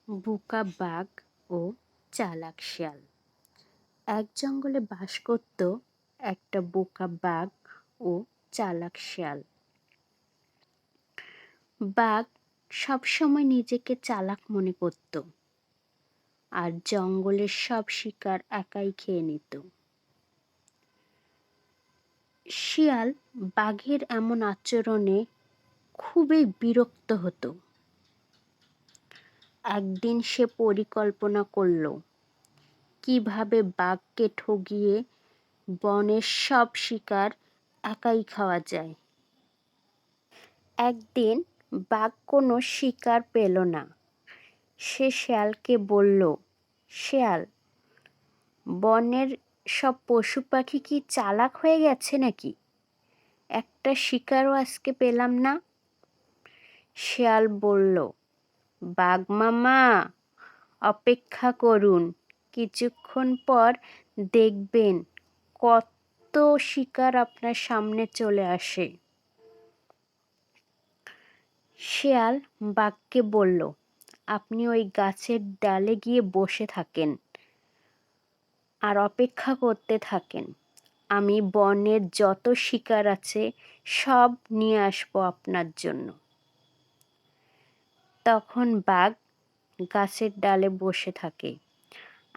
বোকা বাঘ ও চালাক শিয়াল। এক জঙ্গলে বাস করত একটা বোকা বাঘ ও চালাক শিয়াল। বাঘ সবসময় নিজেকে চালাক মনে করত আর জঙ্গলের সব শিকার একাই খেয়ে নিত। শিয়াল বাঘের এমন আচরণে খুবই বিরক্ত হতো। একদিন সে পরিকল্পনা করল কিভাবে বাঘকে ঠগিয়ে বনের সব শিকার একাই খাওয়া যায়। একদিন বাঘ কোনো শিকার পেল না। সে শিয়ালকে বলল, শিয়াল, বনের সব পশু পাখি কি চালাক হয়ে গেছে নাকি? একটা শিকারও আজকে পেলাম না। শিয়াল বলল, বাঘ মামা, অপেক্ষা করুন, কিছুক্ষণ পর দেখবেন কত শিকার আপনার সামনে চলে আসে। শিয়াল বাঘকে বলল, আপনি ওই গাছের ডালে গিয়ে বসে থাকেন আর অপেক্ষা করতে থাকেন। আমি বনের যত শিকার আছে সব নিয়ে আসবো আপনার জন্য। তখন বাঘ গাছের ডালে বসে থাকে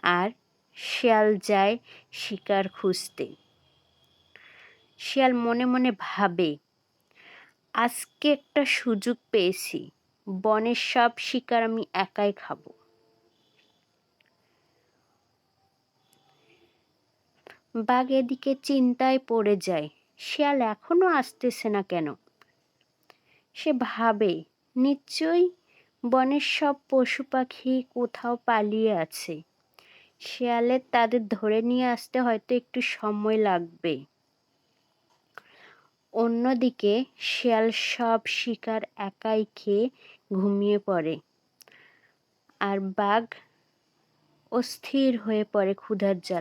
আর শিয়াল যায় শিকার খুঁজতে। শিয়াল মনে মনে ভাবে, আজকে একটা সুযোগ পেয়েছি, বনের সব শিকার আমি একাই খাবো। বাঘ এদিকে চিন্তায় পড়ে যায়, শিয়াল এখনো আসতেছে না কেন? সে ভাবে, নিশ্চয়ই বনের সব পশু পাখি কোথাও পালিয়ে আছে। শিয়ালের তাদের ধরে নিয়ে আসতে হয়তো একটু সময় লাগবে। অন্যদিকে শিয়াল সব শিকার একাই খেয়ে ঘুমিয়ে পড়ে আর বাঘ অস্থির হয়ে পড়ে ক্ষুধার জ্বালায়।